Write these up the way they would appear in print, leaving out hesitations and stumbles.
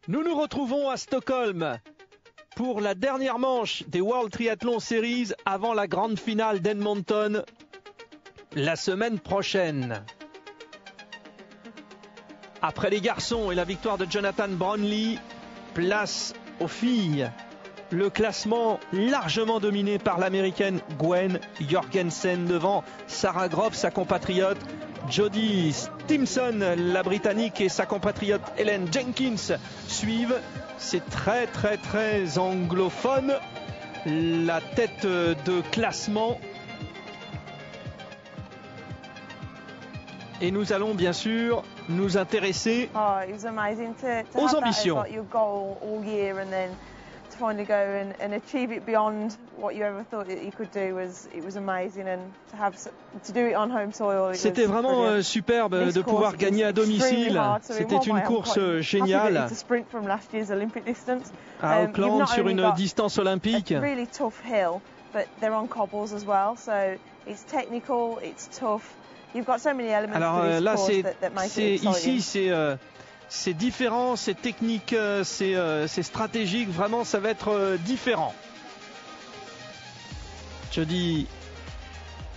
Nous nous retrouvons à Stockholm pour la dernière manche des World Triathlon Series avant la grande finale d'Edmonton la semaine prochaine. Après les garçons et la victoire de Jonathan Brownlee, place aux filles. Le classement largement dominé par l'américaine Gwen Jorgensen devant Sarah Groff, sa compatriote, Jodie Stimson, la britannique, et sa compatriote Helen Jenkins suivent. C'est très anglophone, la tête de classement. Et nous allons bien sûr nous intéresser aux ambitions. Finally go and achieve it beyond what you ever thought you could do was amazing, and to do it on home soil. C'était vraiment superbe de pouvoir gagner à domicile. C'était une course géniale à Auckland sur une distance olympique. Really tough hill, but they're on cobbles as well, so it's technical, it's tough. You've got so many elements. Alors là, c'est différent, c'est technique, c'est stratégique, vraiment ça va être différent. Jodie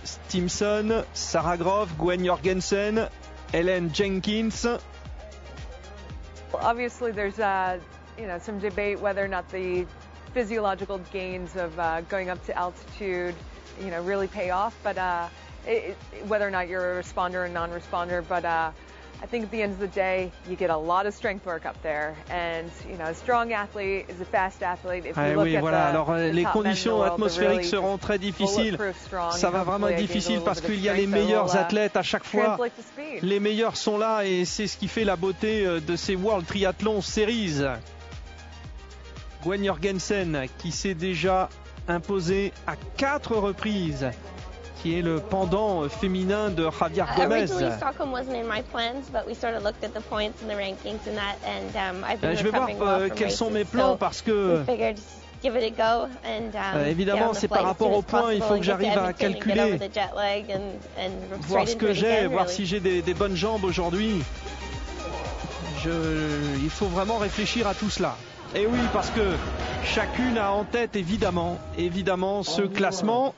Stimson, Sarah Groff, Gwen Jorgensen, Helen Jenkins. Obviously there's some debate whether or not the physiological gains of going up to altitude really pay off, but whether or not you're a responder or non-responder, but I think at the end of the day, you get a lot of strength work up there, and a strong athlete is a fast athlete. If you look at alors les conditions atmosphériques seront très difficiles. Ça va vraiment être difficile parce qu'il y a les meilleurs athlètes à chaque fois. Les meilleurs sont là et c'est ce qui fait la beauté de ces World Triathlon Series. Gwen Jorgensen qui s'est déjà imposée à 4 reprises, qui est le pendant féminin de Javier Gomez. Je vais voir quels sont mes plans parce que évidemment c'est par rapport aux points, il faut que j'arrive à calculer, voir ce que j'ai, voir si j'ai des bonnes jambes aujourd'hui. Il faut vraiment réfléchir à tout cela. Et oui, parce que chacune a en tête évidemment ce classement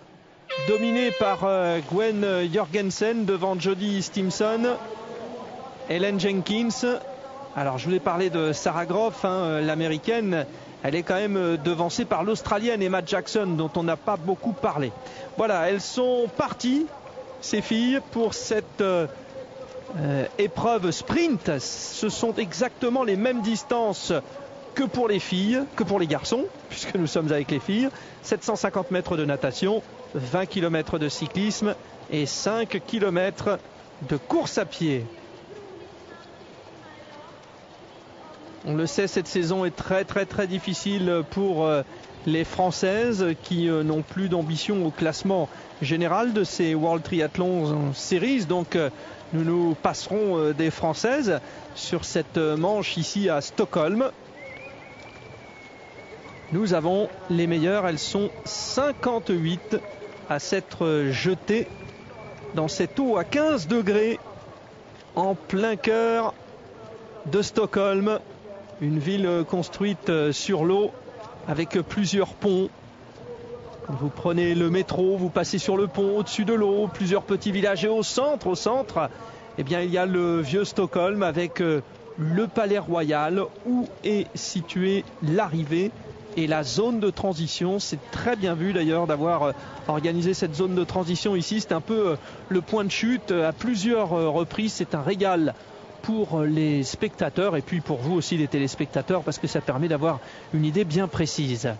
dominé par Gwen Jorgensen devant Jodie Stimson, Helen Jenkins. Alors je voulais parler de Sarah Groff, l'américaine. Elle est quand même devancée par l'Australienne Emma Jackson, dont on n'a pas beaucoup parlé. Voilà, elles sont parties, ces filles, pour cette épreuve sprint. Ce sont exactement les mêmes distances que pour les filles, que pour les garçons, puisque nous sommes avec les filles. 750 mètres de natation, 20 km de cyclisme et 5 km de course à pied. On le sait, cette saison est très difficile pour les Françaises qui n'ont plus d'ambition au classement général de ces World Triathlon Series. Donc nous passerons des Françaises sur cette manche ici à Stockholm. Nous avons les meilleures, elles sont 58 à s'être jetées dans cette eau à 15 degrés en plein cœur de Stockholm, une ville construite sur l'eau avec plusieurs ponts. Vous prenez le métro, vous passez sur le pont au-dessus de l'eau, plusieurs petits villages, et au centre, eh bien, il y a le vieux Stockholm avec le Palais Royal où est située l'arrivée et la zone de transition. C'est très bien vu d'ailleurs d'avoir organisé cette zone de transition ici. C'est un peu le point de chute à plusieurs reprises. C'est un régal pour les spectateurs et puis pour vous aussi les téléspectateurs, parce que ça permet d'avoir une idée bien précise.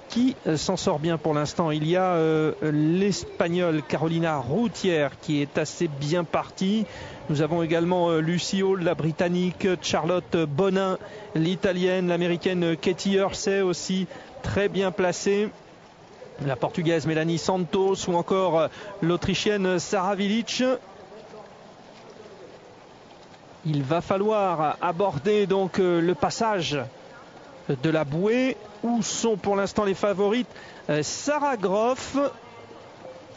Qui s'en sort bien pour l'instant? Il y a l'Espagnole Carolina Routière qui est assez bien partie. Nous avons également Lucy Hall, la Britannique, Charlotte Bonin, l'Italienne, l'Américaine Katie Hersey aussi très bien placée, la Portugaise Mélanie Santos ou encore l'Autrichienne Sarah Vilic. Il va falloir aborder donc le passage de la bouée où sont pour l'instant les favorites. Sarah Groff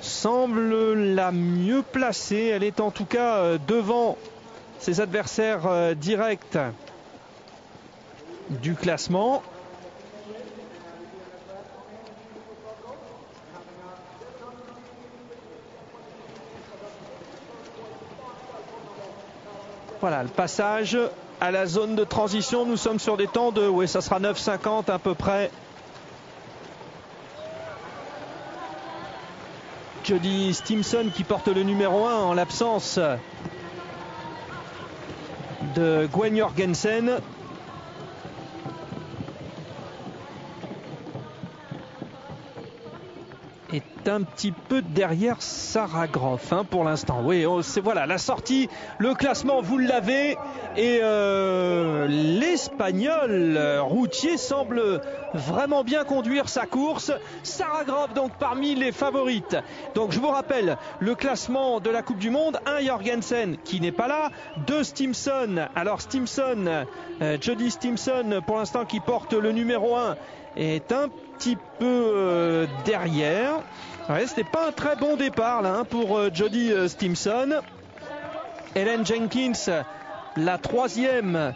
semble la mieux placée. Elle est en tout cas devant ses adversaires directs. du classement. Voilà le passage à la zone de transition. Nous sommes sur des temps de, oui, ça sera 9,50 à peu près. Jody Stimson qui porte le numéro 1 en l'absence de Gwen Jorgensen. Est un petit peu derrière Sarah Groff pour l'instant. Oui, c'est voilà la sortie, le classement, vous l'avez. Et l'Espagnol routier semble vraiment bien conduire sa course. Sarah Groff donc parmi les favorites. Donc je vous rappelle le classement de la Coupe du Monde. 1 Jorgensen qui n'est pas là. 2 Stimson. Alors Stimson, Jody Stimson pour l'instant qui porte le numéro 1 est un petit peu derrière. Ouais, c'était pas un très bon départ là pour Jody Stimson. Ellen Jenkins, la 3e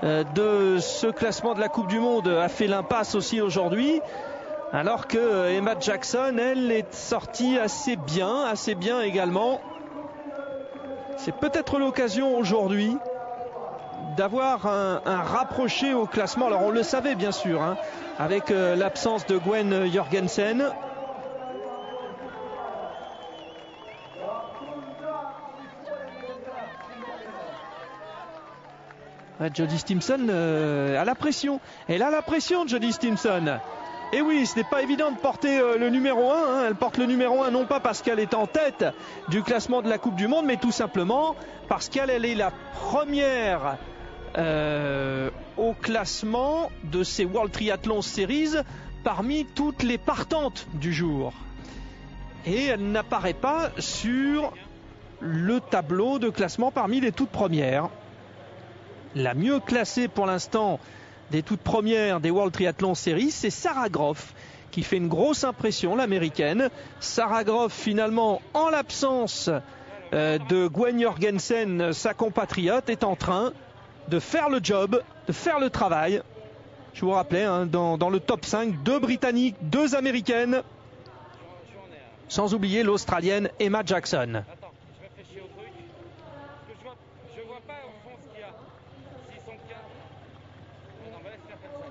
de ce classement de la Coupe du Monde, a fait l'impasse aussi aujourd'hui. Alors que Emma Jackson, elle, est sortie assez bien également. C'est peut-être l'occasion aujourd'hui d'avoir un rapproché au classement. Alors on le savait bien sûr, avec l'absence de Gwen Jorgensen. Jody Stimson a la pression. Elle a la pression, Jody Stimson. Et oui, ce n'est pas évident de porter le numéro 1. Elle porte le numéro 1 non pas parce qu'elle est en tête du classement de la Coupe du Monde, mais tout simplement parce qu'elle est la première au classement de ces World Triathlon Series parmi toutes les partantes du jour. Et elle n'apparaît pas sur le tableau de classement parmi les toutes premières. La mieux classée pour l'instant des toutes premières des World Triathlon Series, c'est Sarah Groff qui fait une grosse impression, l'américaine. Sarah Groff finalement, en l'absence de Gwen Jorgensen, sa compatriote, est en train de faire le job, de faire le travail. Je vous rappelais, dans le top 5, 2 Britanniques, 2 Américaines, sans oublier l'Australienne Emma Jackson.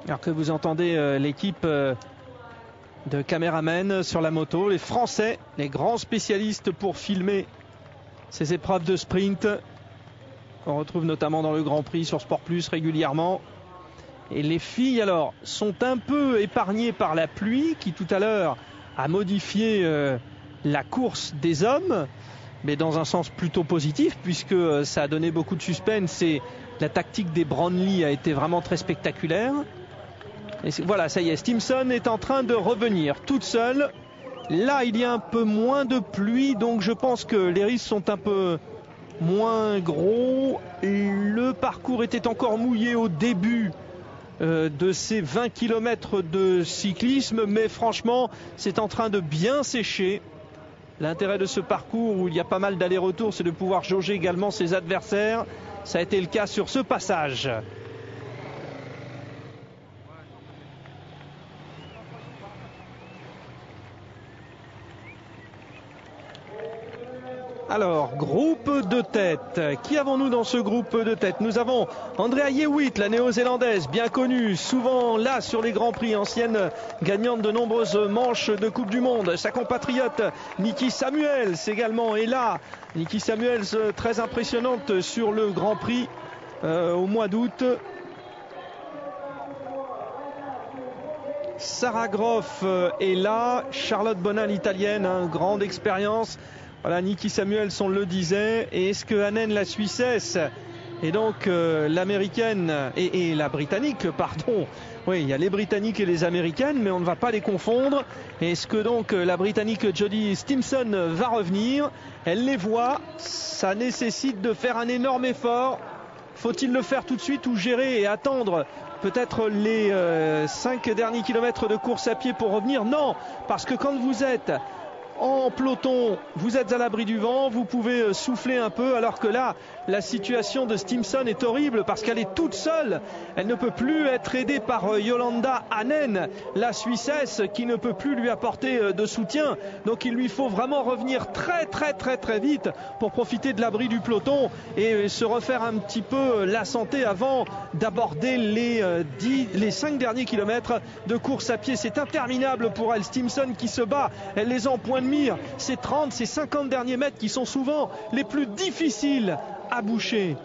Alors que vous entendez l'équipe de caméramen sur la moto, les Français, les grands spécialistes pour filmer ces épreuves de sprint, qu'on retrouve notamment dans le Grand Prix sur Sport Plus régulièrement. Et les filles alors sont un peu épargnées par la pluie qui tout à l'heure a modifié la course des hommes, mais dans un sens plutôt positif puisque ça a donné beaucoup de suspense et la tactique des Brownlee a été vraiment très spectaculaire. Et voilà, ça y est, Stimson est en train de revenir toute seule. Là, il y a un peu moins de pluie, donc je pense que les risques sont un peu moins gros. Le parcours était encore mouillé au début de ces 20 km de cyclisme, mais franchement, c'est en train de bien sécher. L'intérêt de ce parcours où il y a pas mal d'allers-retours, c'est de pouvoir jauger également ses adversaires. Ça a été le cas sur ce passage. Alors, groupe de tête. Qui avons-nous dans ce groupe de tête? Nous avons Andrea Yewitt, la néo-zélandaise, bien connue, souvent là sur les Grands Prix, ancienne gagnante de nombreuses manches de Coupe du Monde. Sa compatriote Nikki Samuels également est là. Nikki Samuels, très impressionnante sur le Grand Prix au mois d'août. Sarah Groff est là. Charlotte Bonin, l'italienne, grande expérience. Voilà, Nikki Samuels, on le disait. Et est-ce que Hanen, la Suissesse, et donc l'américaine et la britannique, pardon. Oui, il y a les britanniques et les américaines, mais on ne va pas les confondre. Est-ce que donc la britannique Jody Stimson va revenir? Elle les voit. Ça nécessite de faire un énorme effort. Faut-il le faire tout de suite ou gérer et attendre peut-être les 5 derniers kilomètres de course à pied pour revenir? Non, parce que quand vous êtes En peloton, vous êtes à l'abri du vent, vous pouvez souffler un peu, alors que là, la situation de Stimson est horrible parce qu'elle est toute seule. Elle ne peut plus être aidée par Yolanda Hanen, la Suissesse, qui ne peut plus lui apporter de soutien. Donc il lui faut vraiment revenir très vite pour profiter de l'abri du peloton et se refaire un petit peu la santé avant d'aborder les 5 derniers kilomètres de course à pied. C'est interminable pour elle. Stimson qui se bat, elle les a en point de mire. Ces 30, ces 50 derniers mètres qui sont souvent les plus difficiles à boucher.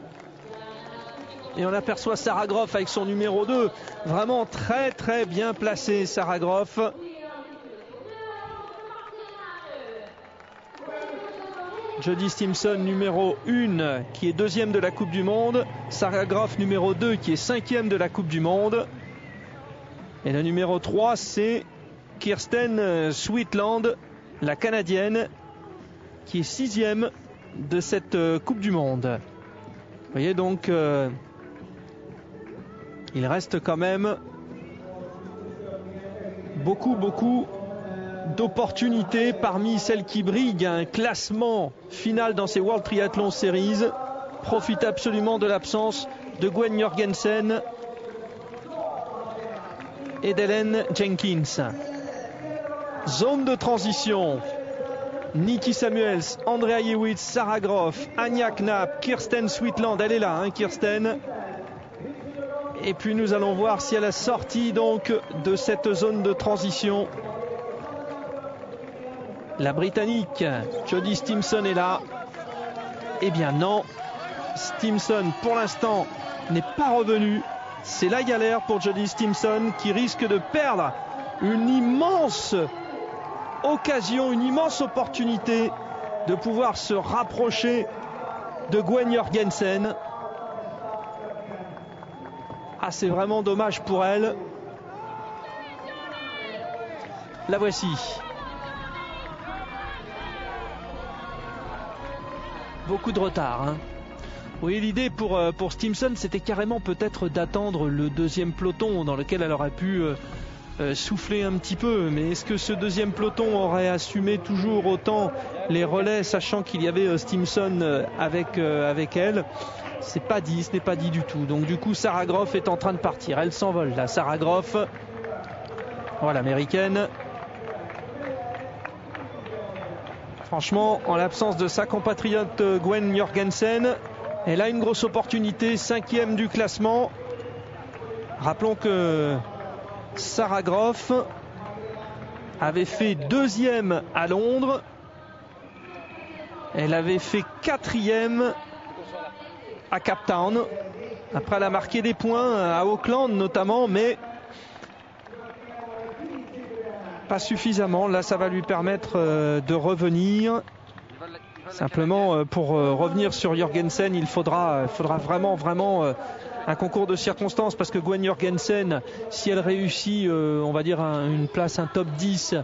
Et on aperçoit Sarah Groff avec son numéro 2, vraiment très bien placée, Sarah Groff. Jodie Stimson numéro 1 qui est 2e de la Coupe du Monde, Sarah Groff numéro 2 qui est 5e de la Coupe du Monde, et le numéro 3 c'est Kirsten Sweetland, la Canadienne, qui est 6e de cette Coupe du Monde. Vous voyez donc, il reste quand même beaucoup d'opportunités parmi celles qui briguent un classement final dans ces World Triathlon Series. Profite absolument de l'absence de Gwen Jorgensen et d'Ellen Jenkins. Zone de transition. Nikki Samuels, Andrea Yewitz, Sarah Groff, Anya Knapp, Kirsten Sweetland, elle est là, hein, Kirsten. Et puis nous allons voir si à la sortie donc de cette zone de transition, la Britannique Jodie Stimson est là. Eh bien non, Stimson pour l'instant n'est pas revenu. C'est la galère pour Jodie Stimson qui risque de perdre une immense occasion, une immense opportunité de pouvoir se rapprocher de Gwen Jorgensen. Ah, c'est vraiment dommage pour elle. La voici. Beaucoup de retard, hein. Oui, l'idée pour Stimson, c'était carrément peut-être d'attendre le deuxième peloton dans lequel elle aurait pu souffler un petit peu. Mais est-ce que ce deuxième peloton aurait assumé toujours autant les relais, sachant qu'il y avait Stimson avec elle? Ce n'est pas dit du tout. Donc du coup, Sarah Groff est en train de partir. Elle s'envole là, Sarah Groff. Voilà, l'américaine. Franchement, en l'absence de sa compatriote Gwen Jorgensen, elle a une grosse opportunité, 5e du classement. Rappelons que Sarah Groff avait fait 2e à Londres. Elle avait fait 4e à Cape Town. Après, elle a marqué des points à Auckland notamment, mais pas suffisamment. Là, ça va lui permettre de revenir. Simplement, pour revenir sur Jorgensen, il faudra vraiment un concours de circonstances, parce que Gwen Jorgensen, si elle réussit, on va dire une place, un top 10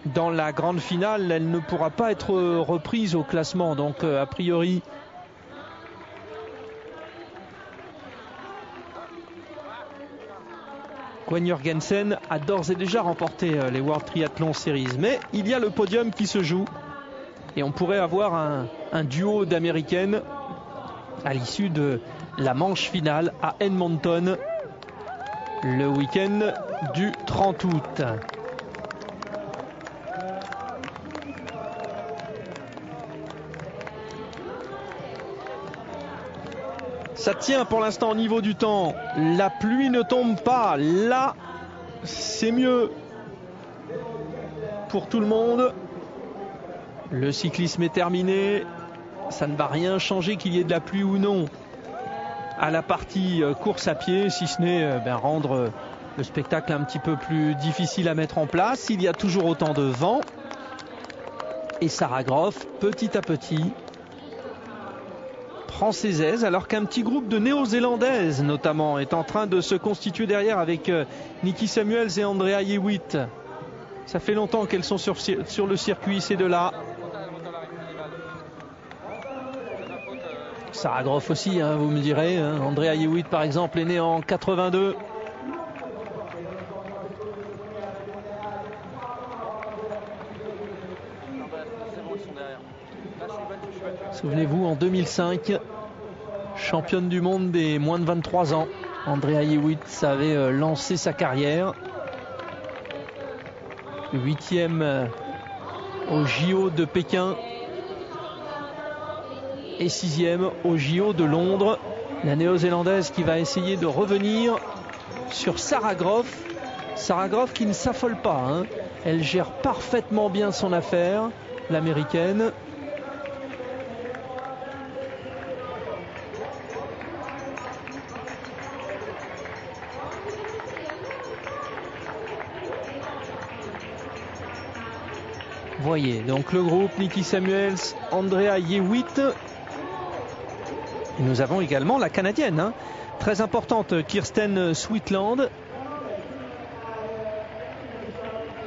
dans la grande finale, elle ne pourra pas être reprise au classement. Donc, a priori, Gwen Jorgensen a d'ores et déjà remporté les World Triathlon Series. Mais il y a le podium qui se joue. Et on pourrait avoir un duo d'américaines à l'issue de la manche finale à Edmonton le week-end du 30 août. Ça tient pour l'instant au niveau du temps. La pluie ne tombe pas. Là, c'est mieux pour tout le monde. Le cyclisme est terminé. Ça ne va rien changer qu'il y ait de la pluie ou non à la partie course à pied, si ce n'est rendre le spectacle un petit peu plus difficile à mettre en place. Il y a toujours autant de vent. Et Sarah Groff, petit à petit, prend ses aises, alors qu'un petit groupe de néo-zélandaises notamment est en train de se constituer derrière avec Nikki Samuels et Andrea Yewitz. Ça fait longtemps qu'elles sont sur le circuit, ces deux-là. Sarah Groff aussi, hein, vous me direz. Hein. Andrea Yewitz, par exemple, est née en 82. Souvenez-vous, en 2005, championne du monde des moins de 23 ans, Andrea Hewitt avait lancé sa carrière. 8e au JO de Pékin et 6e au JO de Londres. La néo-zélandaise qui va essayer de revenir sur Sarah Groff. Sarah Groff qui ne s'affole pas, hein. Elle gère parfaitement bien son affaire, l'américaine. Voyez, donc le groupe Nikki Samuels, Andrea Hewitt. Et nous avons également la Canadienne, hein, très importante, Kirsten Sweetland.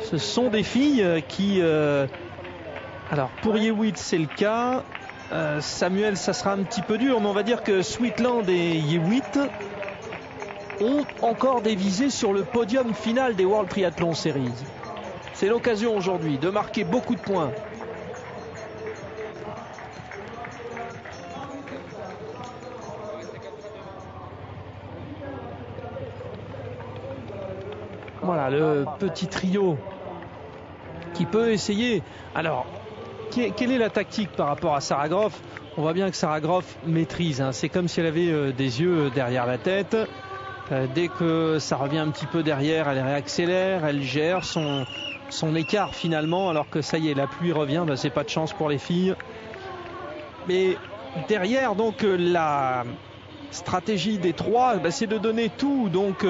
Ce sont des filles qui... alors pour Hewitt c'est le cas. Samuels ça sera un petit peu dur, mais on va dire que Sweetland et Hewitt ont encore des visées sur le podium final des World Triathlon Series. C'est l'occasion aujourd'hui de marquer beaucoup de points. Voilà le petit trio qui peut essayer. Alors, quelle est la tactique par rapport à Sarah Groff? On voit bien que Sarah Groff maîtrise, hein. C'est comme si elle avait des yeux derrière la tête. Dès que ça revient un petit peu derrière, elle réaccélère, elle gère son écart finalement, alors que ça y est, la pluie revient, c'est pas de chance pour les filles. Mais derrière, donc, la stratégie des trois, c'est de donner tout, donc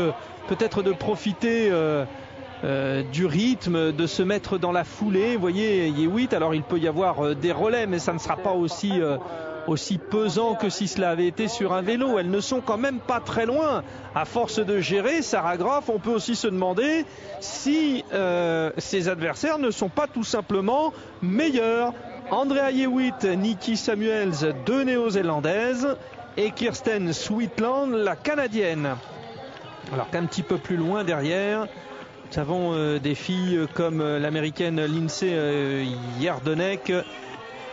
peut-être de profiter du rythme, de se mettre dans la foulée. Vous voyez, Hewitt, alors il peut y avoir des relais, mais ça ne sera pas aussi pesant que si cela avait été sur un vélo. Elles ne sont quand même pas très loin. À force de gérer, Sarah Groff, on peut aussi se demander si ses adversaires ne sont pas tout simplement meilleurs. Andrea Hewitt, Nikki Samuels, deux néo-zélandaises, et Kirsten Sweetland, la canadienne. Alors qu'un petit peu plus loin derrière, nous avons des filles comme l'américaine Lindsay Yardenek,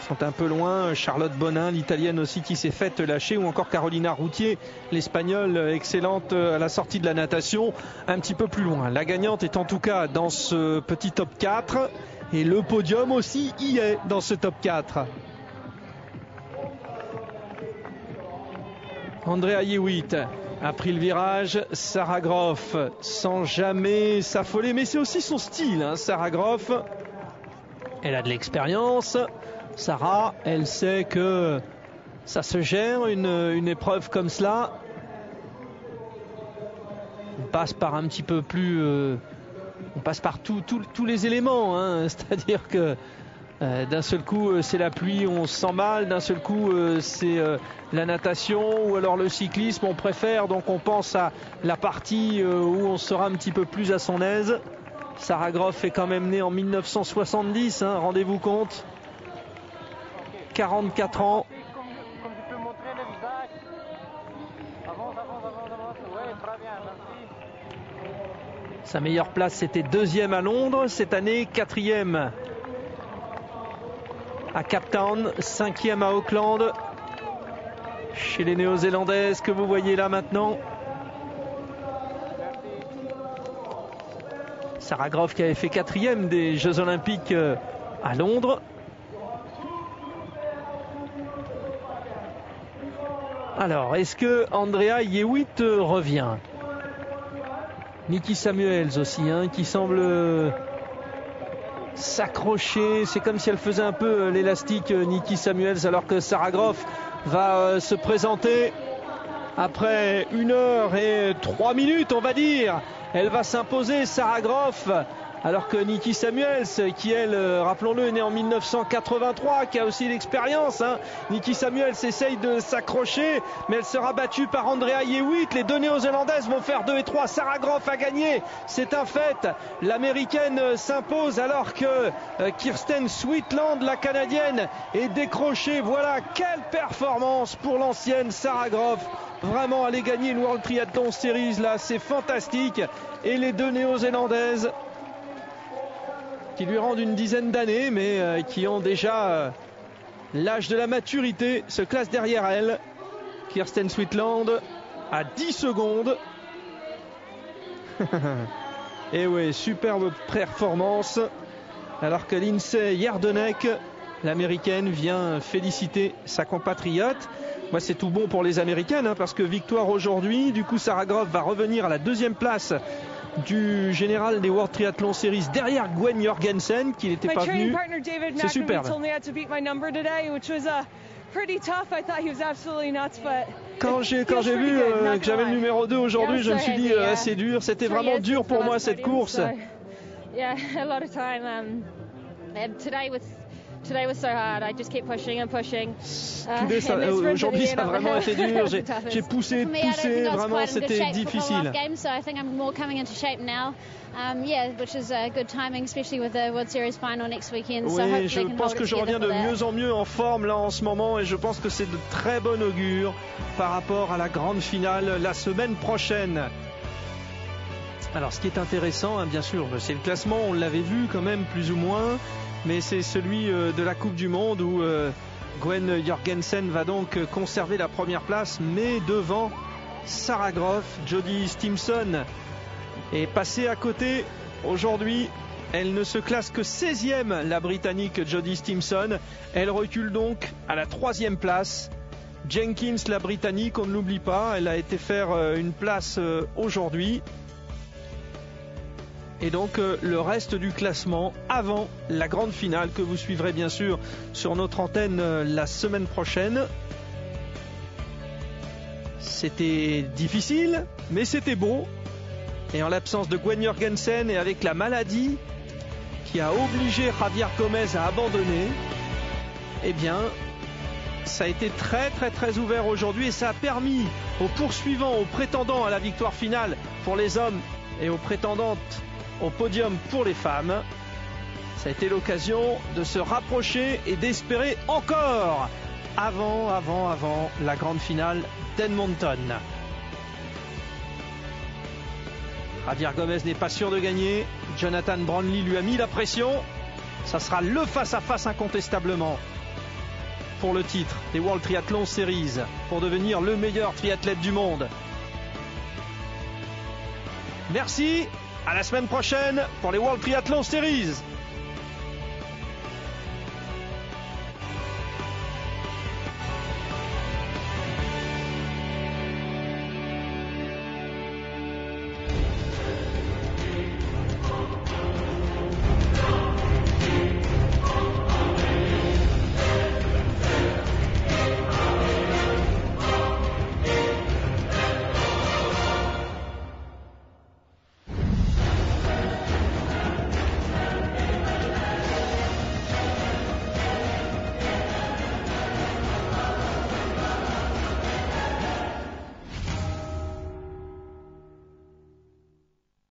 sont un peu loin. Charlotte Bonin, l'italienne aussi, qui s'est faite lâcher, ou encore Carolina Routier, l'espagnole excellente à la sortie de la natation, un petit peu plus loin. La gagnante est en tout cas dans ce petit top 4, et le podium aussi y est dans ce top 4. Andrea Hewitt a pris le virage. Sarah Groff, sans jamais s'affoler, mais c'est aussi son style, hein. Sarah Groff, elle a de l'expérience. Sarah, elle sait que ça se gère, une épreuve comme cela. On passe par un petit peu plus... on passe par tous les éléments, hein. C'est-à-dire que d'un seul coup c'est la pluie, on se sent mal. D'un seul coup c'est la natation, ou alors le cyclisme, on préfère. Donc on pense à la partie où on sera un petit peu plus à son aise. Sarah Groff est quand même née en 1970, hein, rendez-vous compte. 44 ans. Comme tu peux montrer le visage. Avance. Ouais, très bien, merci. Sa meilleure place, c'était 2e à Londres. Cette année, 4e à Cape Town, 5e à Auckland. Chez les Néo-Zélandaises que vous voyez là maintenant. Sarah Groff qui avait fait 4e des Jeux Olympiques à Londres. Alors, est-ce que Andrea Hewitt revient? Nikki Samuels aussi, hein, qui semble s'accrocher. C'est comme si elle faisait un peu l'élastique, Nikki Samuels, alors que Sarah Groff va se présenter après 1 heure et 3 minutes, on va dire. Elle va s'imposer, Sarah Groff, alors que Nikki Samuels, qui elle, rappelons-le, est née en 1983, qui a aussi l'expérience, hein. Nikki Samuels essaye de s'accrocher, mais elle sera battue par Andrea Hewitt. Les deux néo-zélandaises vont faire 2 et 3. Sarah Groff a gagné, c'est un fait. L'américaine s'impose, alors que Kirsten Sweetland, la canadienne, est décrochée. Voilà, quelle performance pour l'ancienne Sarah Groff. Vraiment, aller gagner une World Triathlon Series, là, c'est fantastique. Et les deux néo-zélandaises, qui lui rendent une dizaine d'années, mais qui ont déjà l'âge de la maturité, se classe derrière elle. Kirsten Swiftland à 10 secondes. Et oui, superbe performance. Alors que Lindsey Yardenek, l'américaine, vient féliciter sa compatriote. Moi, c'est tout bon pour les américaines, hein, parce que victoire aujourd'hui. Du coup, Sarah Groff va revenir à la 2e place du général des World Triathlon Series derrière Gwen Jorgensen, qui n'était pas venu. C'est superbe. Quand j'ai vu que j'avais le numéro 2 aujourd'hui, je me suis dit c'est dur, c'était vraiment dur pour moi cette course. Aujourd'hui, ça a vraiment été dur. J'ai poussé, vraiment, c'était difficile. Oui, je pense que je reviens de mieux en mieux en forme là en ce moment, et je pense que c'est de très bon augure par rapport à la grande finale la semaine prochaine. Alors, ce qui est intéressant, hein, bien sûr, c'est le classement, on l'avait vu quand même plus ou moins. Mais c'est celui de la Coupe du Monde où Gwen Jorgensen va donc conserver la première place, mais devant Sarah Groff. Jodie Stimson est passée à côté. Aujourd'hui, elle ne se classe que 16e, la Britannique Jodie Stimson. Elle recule donc à la 3e place. Jenkins, la Britannique, on ne l'oublie pas, elle a été faire une place aujourd'hui. Et donc le reste du classement avant la grande finale que vous suivrez bien sûr sur notre antenne la semaine prochaine. C'était difficile, mais c'était beau. Et en l'absence de Gwen Jorgensen et avec la maladie qui a obligé Javier Gomez à abandonner, eh bien, ça a été très ouvert aujourd'hui, et ça a permis aux poursuivants, aux prétendants à la victoire finale pour les hommes et aux prétendantes au podium pour les femmes, ça a été l'occasion de se rapprocher et d'espérer encore avant la grande finale d'Edmonton. Javier Gomez n'est pas sûr de gagner. Jonathan Brownlee lui a mis la pression. Ça sera le face-à-face incontestablement pour le titre des World Triathlon Series, pour devenir le meilleur triathlète du monde. Merci. À la semaine prochaine pour les World Triathlon Series.